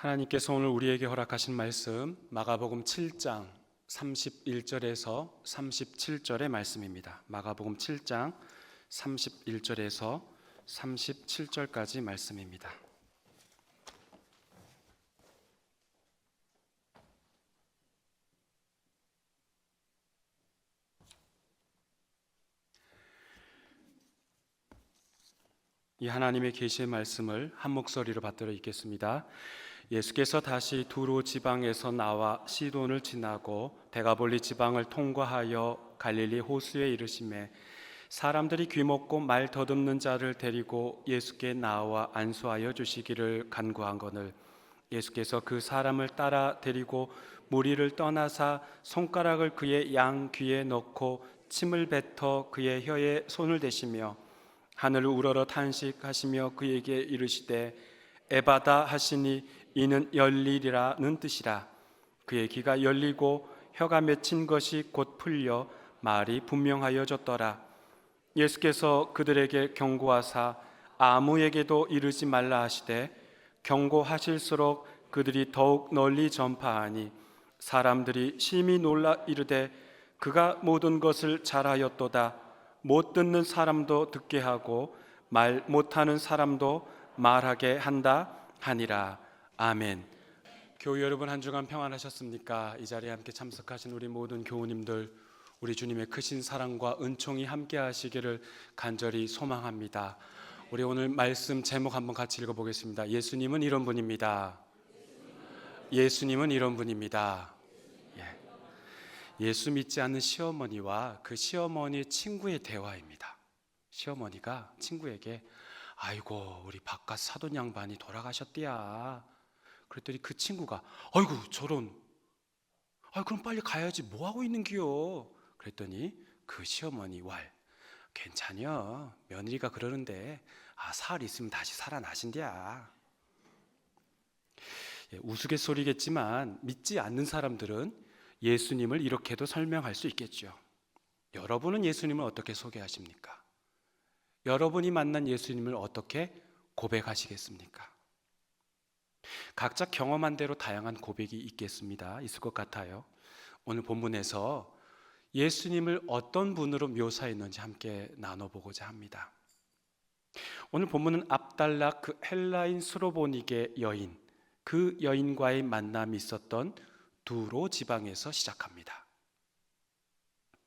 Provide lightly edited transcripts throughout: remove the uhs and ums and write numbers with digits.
하나님께서 오늘 우리에게 허락하신 말씀 마가복음 7장 31절에서 37절의 말씀입니다. 마가복음 7장 31절에서 37절까지 말씀입니다. 이 하나님의 계시의 말씀을 한 목소리로 받들어 읽겠습니다. 예수께서 다시 두로 지방에서 나와 시돈을 지나고 데가볼리 지방을 통과하여 갈릴리 호수에 이르시매 사람들이 귀먹고 말 더듬는 자를 데리고 예수께 나와 안수하여 주시기를 간구한거늘 예수께서 그 사람을 따라 데리고 무리를 떠나사 손가락을 그의 양 귀에 넣고 침을 뱉어 그의 혀에 손을 대시며 하늘을 우러러 탄식하시며 그에게 이르시되 에바다 하시니 이는 열리리라는 뜻이라. 그의 귀가 열리고 혀가 맺힌 것이 곧 풀려 말이 분명하여졌더라. 예수께서 그들에게 경고하사 아무에게도 이르지 말라 하시되 경고하실수록 그들이 더욱 널리 전파하니 사람들이 심히 놀라 이르되 그가 모든 것을 잘하였도다. 못 듣는 사람도 듣게 하고 말 못하는 사람도 말하게 한다 하니라. 아멘. 교우 여러분, 한 주간 평안하셨습니까? 이 자리에 함께 참석하신 우리 모든 교우님들, 우리 주님의 크신 사랑과 은총이 함께 하시기를 간절히 소망합니다. 우리 오늘 말씀 제목 한번 같이 읽어보겠습니다. 예수님은 이런 분입니다. 예수님은 이런 분입니다. 예수 믿지 않는 시어머니와 그 시어머니의 친구의 대화입니다. 시어머니가 친구에게 아이고 우리 바깥 사돈 양반이 돌아가셨디야. 그랬더니 그 친구가 아이고 저런, 그럼 빨리 가야지 뭐하고 있는 기요. 그랬더니 그 시어머니 왈 괜찮여 며느리가 그러는데 사흘 있으면 다시 살아나신디야. 우스갯소리겠지만 믿지 않는 사람들은 예수님을 이렇게도 설명할 수 있겠죠. 여러분은 예수님을 어떻게 소개하십니까? 여러분이 만난 예수님을 어떻게 고백하시겠습니까? 각자 경험한 대로 다양한 고백이 있을 것 같아요. 오늘 본문에서 예수님을 어떤 분으로 묘사했는지 함께 나눠보고자 합니다. 오늘 본문은 압달라 그 헬라인 스로보닉의 여인, 그 여인과의 만남이 있었던 두로 지방에서 시작합니다.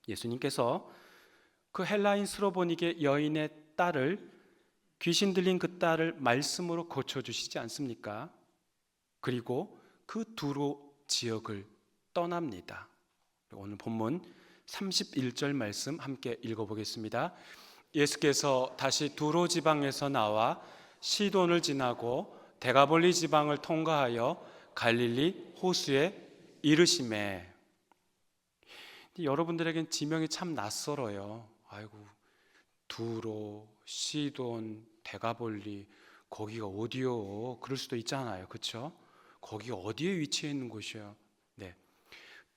예수님께서 그 헬라인 스로보닉의 여인의 딸을, 귀신 들린 그 딸을 말씀으로 고쳐주시지 않습니까? 그리고 그 두로 지역을 떠납니다. 오늘 본문 31절 말씀 함께 읽어보겠습니다. 예수께서 다시 두로 지방에서 나와 시돈을 지나고 데가볼리 지방을 통과하여 갈릴리 호수에 이르시매. 여러분들에겐 지명이 참 낯설어요. 아이고 두로, 시돈, 데가볼리 거기가 어디요? 그럴 수도 있잖아요. 그렇죠? 거기가 어디에 위치해 있는 곳이에요? 네,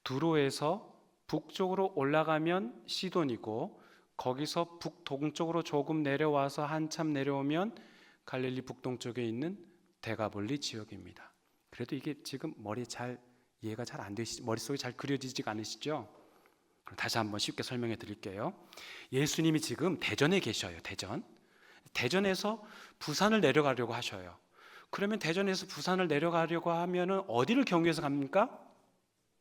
두로에서 북쪽으로 올라가면 시돈이고 거기서 북동쪽으로 조금 내려와서 한참 내려오면 갈릴리 북동쪽에 있는 데가볼리 지역입니다. 그래도 이게 지금 이해가 잘 안 되시죠? 머릿속에 잘 그려지지가 않으시죠? 그럼 다시 한번 쉽게 설명해 드릴게요. 예수님이 지금 대전에 계셔요. 대전에서 부산을 내려가려고 하셔요. 그러면 대전에서 부산을 내려가려고 하면은 어디를 경유해서 갑니까?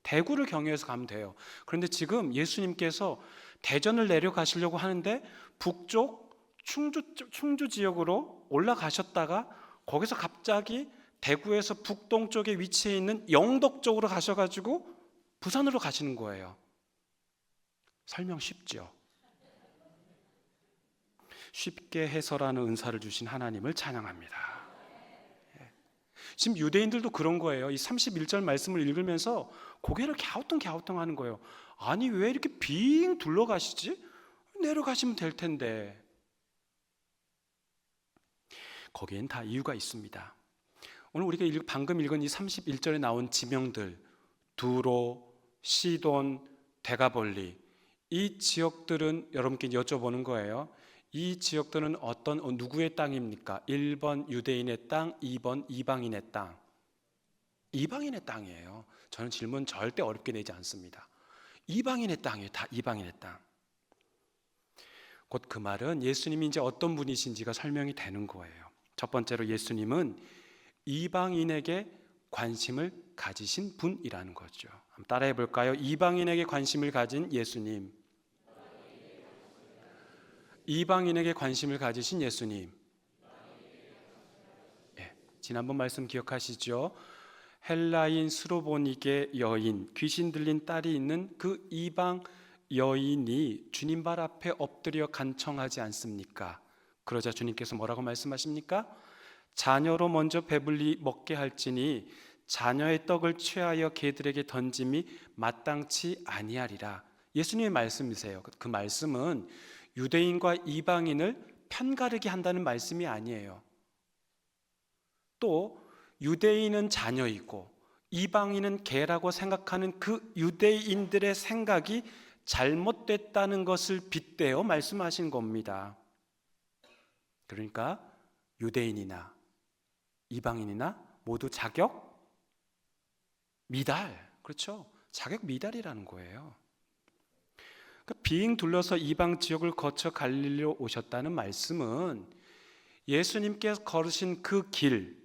대구를 경유해서 가면 돼요. 그런데 지금 예수님께서 대전을 내려가시려고 하는데 북쪽 충주 지역으로 올라가셨다가 거기서 갑자기 대구에서 북동쪽에 위치해 있는 영덕 쪽으로 가셔가지고 부산으로 가시는 거예요. 설명 쉽죠? 쉽게 해설하는 은사를 주신 하나님을 찬양합니다. 지금 유대인들도 그런 거예요. 이 31절 말씀을 읽으면서 고개를 갸우뚱 하는 거예요. 아니 왜 이렇게 빙 둘러가시지? 내려가시면 될 텐데. 거기엔 다 이유가 있습니다. 오늘 우리가 방금 읽은 이 31절에 나온 지명들, 두로, 시돈, 데가볼리, 이 지역들은 여러분께 여쭤보는 거예요. 이 지역들은 누구의 땅입니까? 1번 유대인의 땅, 2번 이방인의 땅. 이방인의 땅이에요. 저는 질문 절대 어렵게 내지 않습니다. 이방인의 땅이에요. 다 이방인의 땅. 곧 그 말은 예수님이 이제 어떤 분이신지가 설명이 되는 거예요. 첫 번째로 예수님은 이방인에게 관심을 가지신 분이라는 거죠. 한번 따라해 볼까요? 이방인에게 관심을 가진 예수님. 이방인에게 관심을 가지신 예수님. 네, 지난번 말씀 기억하시죠? 헬라인 스로보니게 여인, 귀신 들린 딸이 있는 그 이방 여인이 주님 발 앞에 엎드려 간청하지 않습니까? 그러자 주님께서 뭐라고 말씀하십니까? 자녀로 먼저 배불리 먹게 할지니 자녀의 떡을 취하여 개들에게 던짐이 마땅치 아니하리라. 예수님의 말씀이세요. 그 말씀은 유대인과 이방인을 편가르게 한다는 말씀이 아니에요. 또 유대인은 자녀이고 이방인은 개라고 생각하는 그 유대인들의 생각이 잘못됐다는 것을 빗대어 말씀하신 겁니다. 그러니까 유대인이나 이방인이나 모두 자격 미달, 그렇죠? 자격 미달이라는 거예요. 그러니까 빙 둘러서 이방 지역을 거쳐 갈릴리로 오셨다는 말씀은 예수님께서 걸으신 그 길,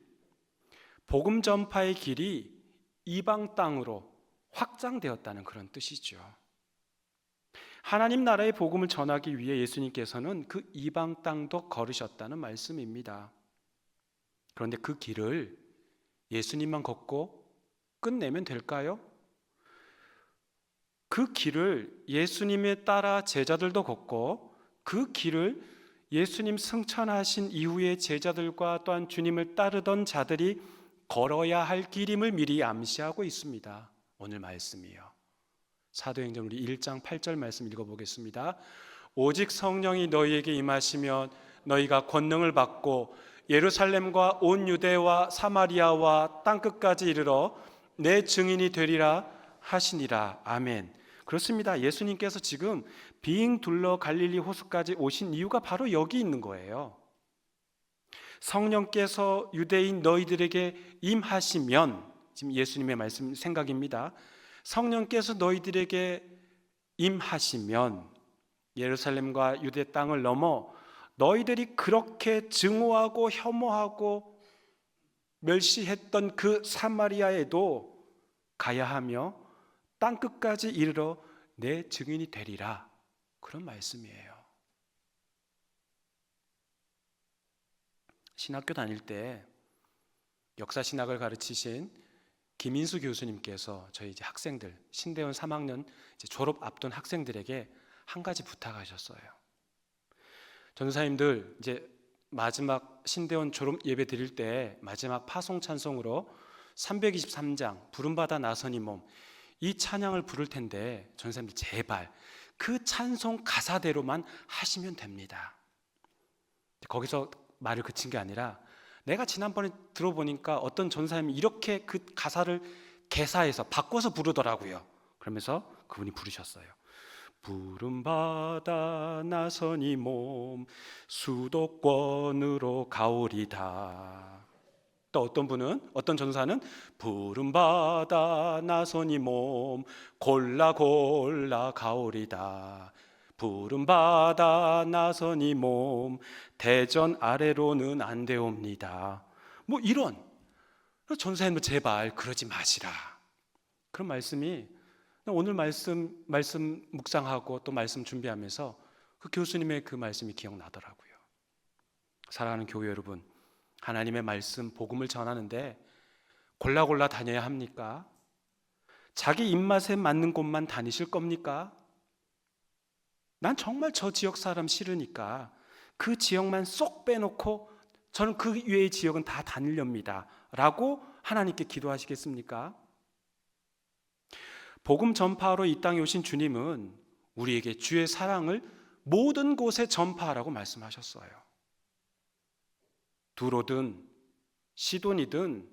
복음 전파의 길이 이방 땅으로 확장되었다는 그런 뜻이죠. 하나님 나라의 복음을 전하기 위해 예수님께서는 그 이방 땅도 걸으셨다는 말씀입니다. 그런데 그 길을 예수님만 걷고 끝내면 될까요? 그 길을 예수님에 따라 제자들도 걷고 그 길을 예수님 승천하신 이후에 제자들과 또한 주님을 따르던 자들이 걸어야 할 길임을 미리 암시하고 있습니다. 오늘 말씀이요. 사도행전 우리 1장 8절 말씀 읽어보겠습니다. 오직 성령이 너희에게 임하시면 너희가 권능을 받고 예루살렘과 온 유대와 사마리아와 땅끝까지 이르러 내 증인이 되리라 하시니라. 아멘. 그렇습니다. 예수님께서 지금 빙 둘러 갈릴리 호수까지 오신 이유가 바로 여기 있는 거예요. 성령께서 유대인 너희들에게 임하시면, 지금 예수님의 말씀 생각입니다. 성령께서 너희들에게 임하시면 예루살렘과 유대 땅을 넘어 너희들이 그렇게 증오하고 혐오하고 멸시했던 그 사마리아에도 가야 하며 땅끝까지 이르러 내 증인이 되리라. 그런 말씀이에요. 신학교 다닐 때 역사신학을 가르치신 김인수 교수님께서 저희 이제 학생들, 신대원 3학년 이제 졸업 앞둔 학생들에게 한 가지 부탁하셨어요. 전도사님들 이제 마지막 신대원 졸업 예배 드릴 때 마지막 파송 찬송으로 323장 부름받아 나서니 몸, 이 찬양을 부를 텐데 전도사님들 제발 그 찬송 가사대로만 하시면 됩니다. 거기서 말을 그친 게 아니라 내가 지난번에 들어보니까 어떤 전사님이 이렇게 그 가사를 개사해서 바꿔서 부르더라고요. 그러면서 그분이 부르셨어요. 부름받아 나서니 몸 수도권으로 가오리다. 또 어떤 분은, 어떤 전사는 부름받아 나서니 몸 골라 골라 가오리다. 부름받아 나서니 몸 대전 아래로는 안 되옵니다. 뭐 이런, 전사님 제발 그러지 마시라. 그런 말씀이 오늘 말씀 묵상하고 또 말씀 준비하면서 그 교수님의 그 말씀이 기억나더라고요. 사랑하는 교회 여러분, 하나님의 말씀 복음을 전하는데 골라 다녀야 합니까? 자기 입맛에 맞는 곳만 다니실 겁니까? 난 정말 저 지역 사람 싫으니까 그 지역만 쏙 빼놓고 저는 그 외의 지역은 다 다니렵니다 라고 하나님께 기도하시겠습니까? 복음 전파하러 이 땅에 오신 주님은 우리에게 주의 사랑을 모든 곳에 전파하라고 말씀하셨어요. 두로든 시돈이든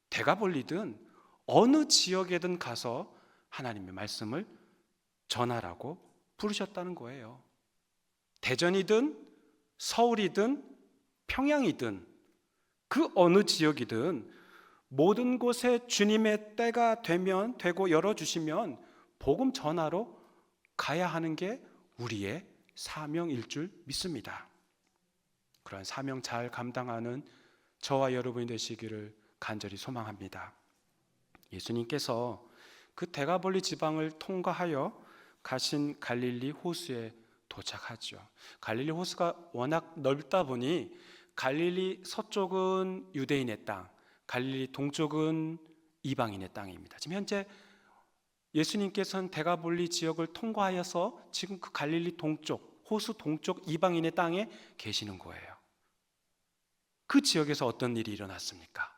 데가볼리든 어느 지역에든 가서 하나님의 말씀을 전하라고 부르셨다는 거예요. 대전이든 서울이든 평양이든 그 어느 지역이든 모든 곳에 주님의 때가 되면 되고 열어주시면 복음 전하러 가야 하는 게 우리의 사명일 줄 믿습니다. 그러한 사명 잘 감당하는 저와 여러분이 되시기를 간절히 소망합니다. 예수님께서 그 대가볼리 지방을 통과하여 가신 갈릴리 호수에 도착하죠. 갈릴리 호수가 워낙 넓다 보니 갈릴리 서쪽은 유대인의 땅, 갈릴리 동쪽은 이방인의 땅입니다. 지금 현재 예수님께서는 대가볼리 지역을 통과하여서 지금 그 갈릴리 동쪽, 호수 동쪽 이방인의 땅에 계시는 거예요. 그 지역에서 어떤 일이 일어났습니까?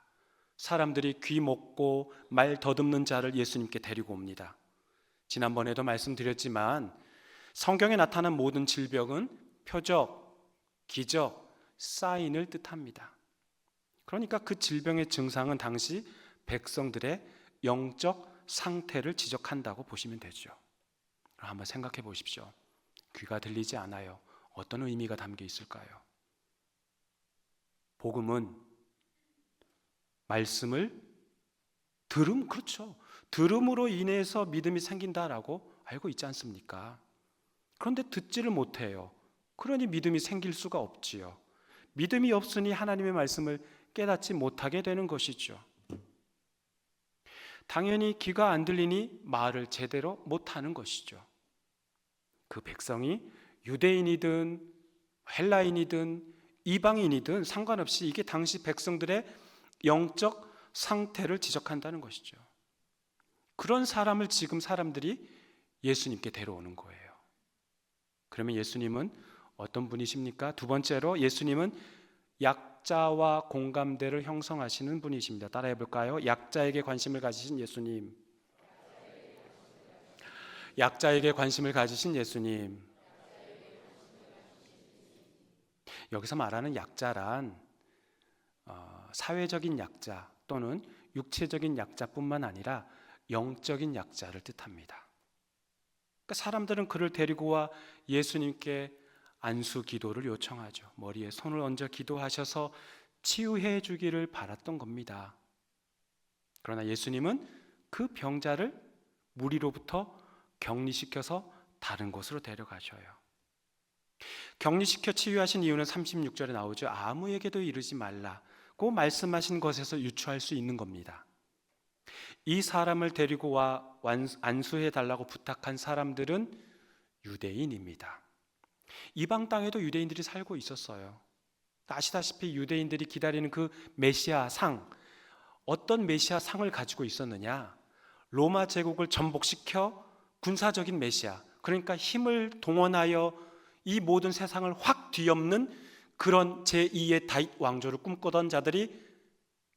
사람들이 귀 먹고 말 더듬는 자를 예수님께 데리고 옵니다. 지난번에도 말씀드렸지만 성경에 나타난 모든 질병은 표적, 기적, 사인을 뜻합니다. 그러니까 그 질병의 증상은 당시 백성들의 영적 상태를 지적한다고 보시면 되죠. 한번 생각해 보십시오. 귀가 들리지 않아요. 어떤 의미가 담겨 있을까요? 복음은 말씀을 그렇죠. 들음으로 인해서 믿음이 생긴다라고 알고 있지 않습니까? 그런데 듣지를 못해요. 그러니 믿음이 생길 수가 없지요. 믿음이 없으니 하나님의 말씀을 깨닫지 못하게 되는 것이죠. 당연히 귀가 안 들리니 말을 제대로 못하는 것이죠. 그 백성이 유대인이든 헬라인이든 이방인이든 상관없이 이게 당시 백성들의 영적 상태를 지적한다는 것이죠. 그런 사람을 지금 사람들이 예수님께 데려오는 거예요. 그러면 예수님은 어떤 분이십니까? 두 번째로 예수님은 약자와 공감대를 형성하시는 분이십니다. 따라해 볼까요? 약자에게 관심을 가지신 예수님. 약자에게 관심을 가지신 예수님. 여기서 말하는 약자란 사회적인 약자 또는 육체적인 약자뿐만 아니라 영적인 약자를 뜻합니다. 그러니까 사람들은 그를 데리고 와 예수님께 안수 기도를 요청하죠. 머리에 손을 얹어 기도하셔서 치유해 주기를 바랐던 겁니다. 그러나 예수님은 그 병자를 무리로부터 격리시켜서 다른 곳으로 데려가셔요. 격리시켜 치유하신 이유는 36절에 나오죠. 아무에게도 이르지 말라고 말씀하신 것에서 유추할 수 있는 겁니다. 이 사람을 데리고 와 안수해 달라고 부탁한 사람들은 유대인입니다. 이방 땅에도 유대인들이 살고 있었어요. 아시다시피 유대인들이 기다리는 그 메시아 상, 어떤 메시아 상을 가지고 있었느냐? 로마 제국을 전복시켜 군사적인 메시아, 그러니까 힘을 동원하여 이 모든 세상을 확 뒤엎는 그런 제2의 다윗 왕조를 꿈꾸던 자들이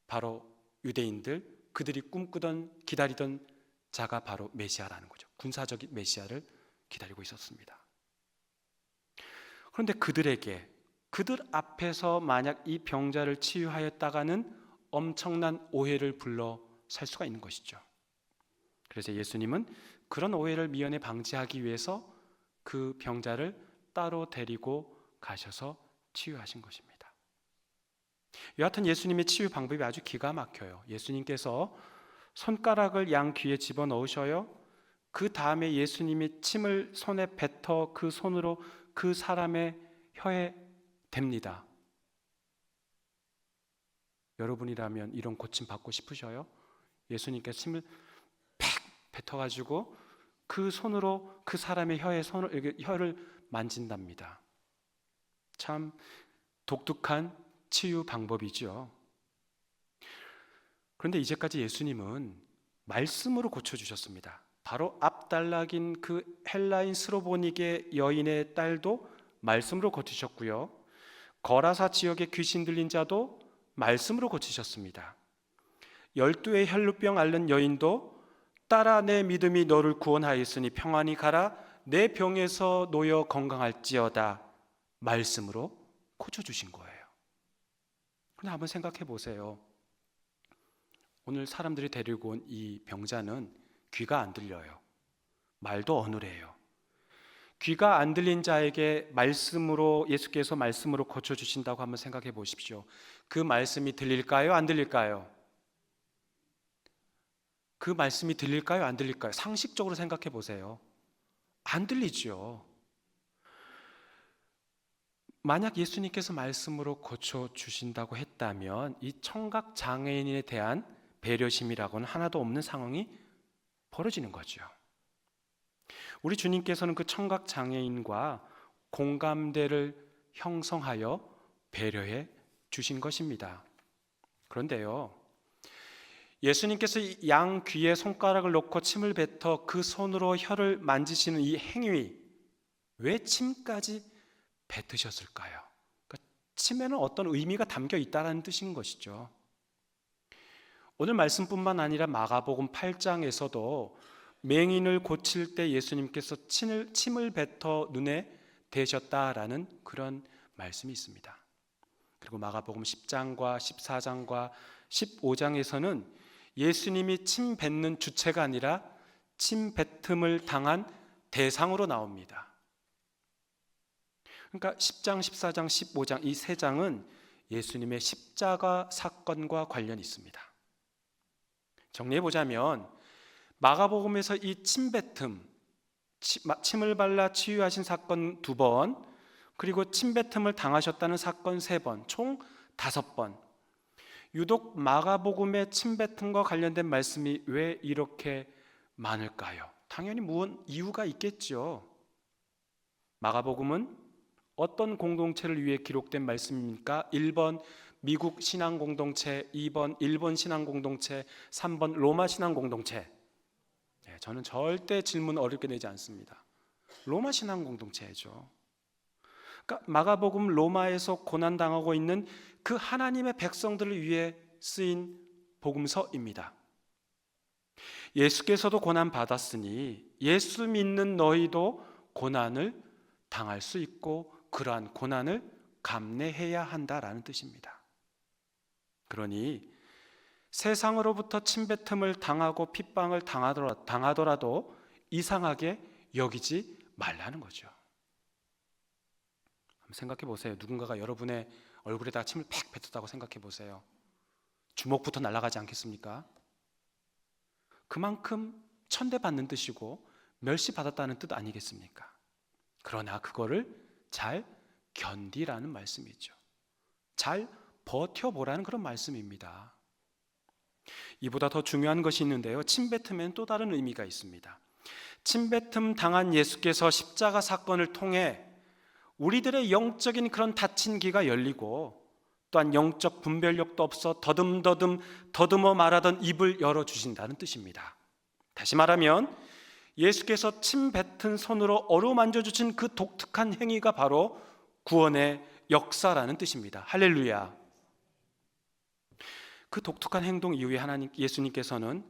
바로 유대인들, 그들이 꿈꾸던 기다리던 자가 바로 메시아라는 거죠. 군사적인 메시아를 기다리고 있었습니다. 그런데 그들 앞에서 만약 이 병자를 치유하였다가는 엄청난 오해를 불러 살 수가 있는 것이죠. 그래서 예수님은 그런 오해를 미연에 방지하기 위해서 그 병자를 따로 데리고 가셔서 치유하신 것입니다. 여하튼 예수님의 치유 방법이 아주 기가 막혀요. 예수님께서 손가락을 양 귀에 집어넣으셔요. 그 다음에 예수님이 침을 손에 뱉어 그 손으로 그 사람의 혀에 댑니다. 여러분이라면 이런 고침 받고 싶으셔요? 예수님께서 침을 팍 뱉어가지고 그 손으로 그 사람의 혀를 만진답니다. 참 독특한 치유 방법이죠. 그런데 이제까지 예수님은 말씀으로 고쳐주셨습니다. 바로 앞단락인 그 헬라인 스로보닉의 여인의 딸도 말씀으로 고치셨고요. 거라사 지역의 귀신 들린 자도 말씀으로 고치셨습니다. 12의 혈루병 앓는 여인도 딸아 내 믿음이 너를 구원하였으니 평안히 가라 내 병에서 놓여 건강할지어다 말씀으로 고쳐주신 거예요. 그런데 한번 생각해 보세요. 오늘 사람들이 데리고 온 이 병자는 귀가 안 들려요. 말도 어눌해요. 귀가 안 들린 자에게 말씀으로 예수께서 말씀으로 고쳐주신다고 한번 생각해 보십시오. 그 말씀이 들릴까요? 안 들릴까요? 그 말씀이 들릴까요? 안 들릴까요? 상식적으로 생각해 보세요. 안 들리죠. 만약 예수님께서 말씀으로 고쳐주신다고 했다면 이 청각 장애인에 대한 배려심이라고는 하나도 없는 상황이 벌어지는 거죠. 우리 주님께서는 그 청각 장애인과 공감대를 형성하여 배려해 주신 것입니다. 그런데요, 예수님께서 양 귀에 손가락을 놓고 침을 뱉어 그 손으로 혀를 만지시는 이 행위, 왜 침까지 뱉으셨을까요? 그러니까 침에는 어떤 의미가 담겨 있다는 뜻인 것이죠. 오늘 말씀뿐만 아니라 마가복음 8장에서도 맹인을 고칠 때 예수님께서 침을 뱉어 눈에 대셨다라는 그런 말씀이 있습니다. 그리고 마가복음 10장과 14장과 15장에서는 예수님이 침 뱉는 주체가 아니라 침 뱉음을 당한 대상으로 나옵니다. 그러니까 10장, 14장, 15장 이 세 장은 예수님의 십자가 사건과 관련이 있습니다. 정리해 보자면 마가복음에서 이 침뱉음, 침을 발라 치유하신 사건 2번, 그리고 침뱉음을 당하셨다는 사건 3번, 총 5번. 유독 마가복음의 침뱉음과 관련된 말씀이 왜 이렇게 많을까요? 당연히 무슨 이유가 있겠죠. 마가복음은 어떤 공동체를 위해 기록된 말씀입니까? 1번 미국 신앙 공동체, 2번 일본 신앙 공동체, 3번 로마 신앙 공동체. 저는 절대 질문 어렵게 내지 않습니다. 로마 신앙 공동체죠. 그러니까 마가복음 로마에서 고난당하고 있는 그 하나님의 백성들을 위해 쓰인 복음서입니다. 예수께서도 고난 받았으니 예수 믿는 너희도 고난을 당할 수 있고 그러한 고난을 감내해야 한다라는 뜻입니다. 그러니 세상으로부터 침뱉음을 당하고 핍박을 당하더라도 이상하게 여기지 말라는 거죠. 한번 생각해 보세요. 누군가가 여러분의 얼굴에다가 침을 팍 뱉었다고 생각해 보세요. 주먹부터 날아가지 않겠습니까? 그만큼 천대받는 뜻이고 멸시받았다는 뜻 아니겠습니까? 그러나 그거를 잘 견디라는 말씀이죠. 잘 버텨보라는 그런 말씀입니다. 이보다 더 중요한 것이 있는데요, 침뱉음엔 또 다른 의미가 있습니다. 침뱉음 당한 예수께서 십자가 사건을 통해 우리들의 영적인 그런 닫힌 귀가 열리고 또한 영적 분별력도 없어 더듬어 말하던 입을 열어주신다는 뜻입니다. 다시 말하면 예수께서 침 뱉은 손으로 어루만져 주신 그 독특한 행위가 바로 구원의 역사라는 뜻입니다. 할렐루야. 그 독특한 행동 이후에 예수님께서는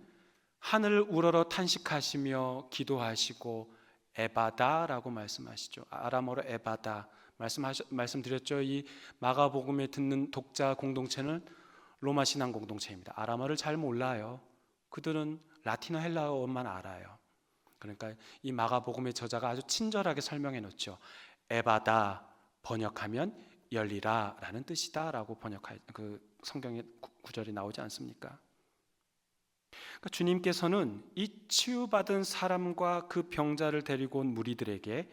하늘을 우러러 탄식하시며 기도하시고 에바다라고 말씀하시죠. 아람어로 에바다 말씀드렸죠. 이 마가복음에 듣는 독자 공동체는 로마 신앙 공동체입니다. 아람어를 잘 몰라요. 그들은 라틴어 헬라어만 알아요. 그러니까 이 마가복음의 저자가 아주 친절하게 설명해 놓죠. 에바다 번역하면 열리라라는 뜻이다라고 그 성경의 구절이 나오지 않습니까? 그러니까 주님께서는 이 치유받은 사람과 그 병자를 데리고 온 무리들에게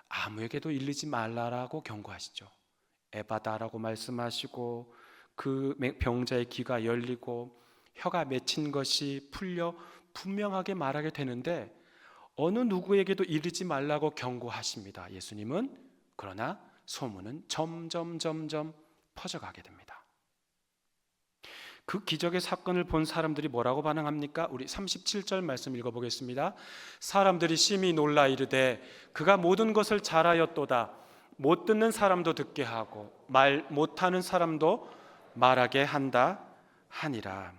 아무에게도 이르지 말라라고 경고하시죠. 에바다라고 말씀하시고 그 병자의 귀가 열리고 혀가 맺힌 것이 풀려 분명하게 말하게 되는데 어느 누구에게도 이르지 말라고 경고하십니다. 예수님은. 그러나 소문은 점점 퍼져가게 됩니다. 그 기적의 사건을 본 사람들이 뭐라고 반응합니까? 우리 37절 말씀 읽어보겠습니다. 사람들이 심히 놀라 이르되 그가 모든 것을 잘하였도다. 못 듣는 사람도 듣게 하고 말 못하는 사람도 말하게 한다 하니라.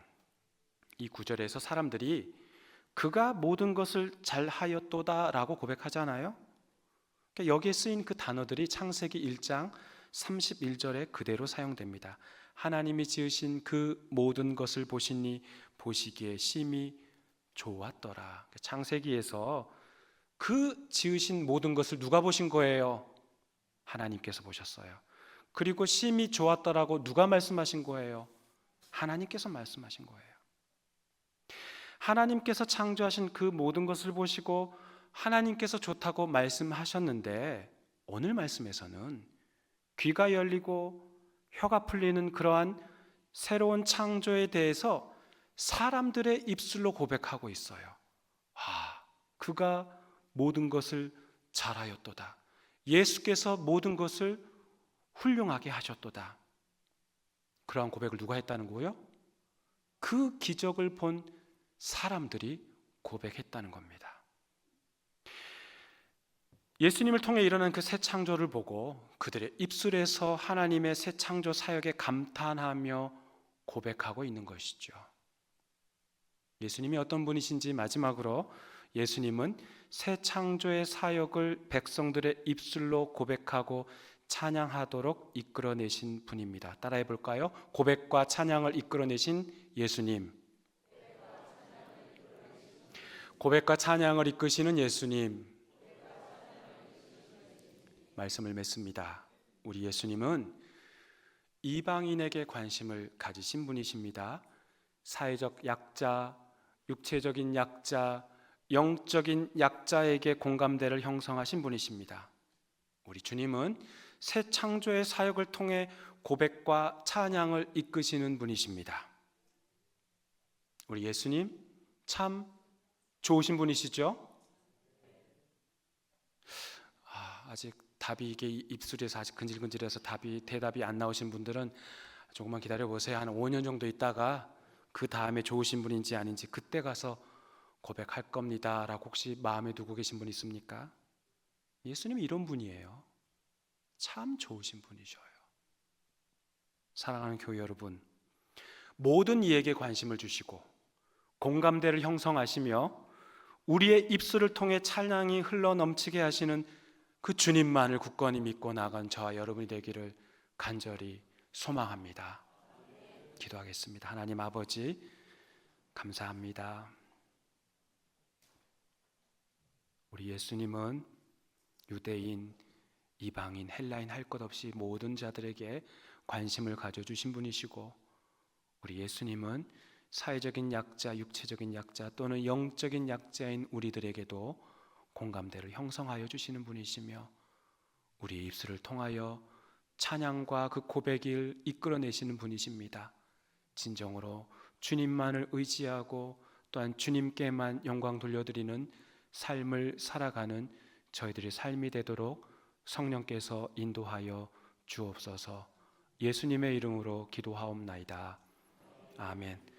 이 구절에서 사람들이 그가 모든 것을 잘하였도다 라고 고백하잖아요. 그러니까 여기에 쓰인 그 단어들이 창세기 1장 31절에 그대로 사용됩니다. 하나님이 지으신 그 모든 것을 보시니 보시기에 심히 좋았더라. 창세기에서 그 지으신 모든 것을 누가 보신 거예요? 하나님께서 보셨어요. 그리고 심히 좋았더라고 누가 말씀하신 거예요? 하나님께서 말씀하신 거예요. 하나님께서 창조하신 그 모든 것을 보시고 하나님께서 좋다고 말씀하셨는데, 오늘 말씀에서는 귀가 열리고 혀가 풀리는 그러한 새로운 창조에 대해서 사람들의 입술로 고백하고 있어요. 그가 모든 것을 잘하였도다. 예수께서 모든 것을 훌륭하게 하셨도다. 그러한 고백을 누가 했다는 거예요? 그 기적을 본 사람들이 고백했다는 겁니다. 예수님을 통해 일어난 그 새 창조를 보고 그들의 입술에서 하나님의 새 창조 사역에 감탄하며 고백하고 있는 것이죠. 예수님이 어떤 분이신지 마지막으로, 예수님은 새 창조의 사역을 백성들의 입술로 고백하고 찬양하도록 이끌어내신 분입니다. 따라해 볼까요? 고백과 찬양을 이끌어내신 예수님. 고백과 찬양을 이끄시는 예수님. 말씀을 맺습니다. 우리 예수님은 이방인에게 관심을 가지신 분이십니다. 사회적 약자, 육체적인 약자, 영적인 약자에게 공감대를 형성하신 분이십니다. 우리 주님은 새 창조의 사역을 통해 고백과 찬양을 이끄시는 분이십니다. 우리 예수님 참 좋으신 분이시죠? 아직 답이 이게 입술에서 아직 근질근질해서 대답이 안 나오신 분들은 조금만 기다려 보세요. 한 5년 정도 있다가 그 다음에 좋으신 분인지 아닌지 그때 가서 고백할 겁니다 라고 혹시 마음에 두고 계신 분 있습니까? 예수님이 이런 분이에요. 참 좋으신 분이셔요. 사랑하는 교회 여러분, 모든 이에게 관심을 주시고 공감대를 형성하시며 우리의 입술을 통해 찬양이 흘러넘치게 하시는 그 주님만을 굳건히 믿고 나간 저와 여러분이 되기를 간절히 소망합니다. 기도하겠습니다. 하나님 아버지, 감사합니다. 우리 예수님은 유대인, 이방인, 헬라인 할 것 없이 모든 자들에게 관심을 가져주신 분이시고, 우리 예수님은 사회적인 약자, 육체적인 약자 또는 영적인 약자인 우리들에게도 공감대를 형성하여 주시는 분이시며 우리의 입술을 통하여 찬양과 그 고백을 이끌어내시는 분이십니다. 진정으로 주님만을 의지하고 또한 주님께만 영광 돌려드리는 삶을 살아가는 저희들의 삶이 되도록 성령께서 인도하여 주옵소서. 예수님의 이름으로 기도하옵나이다. 아멘.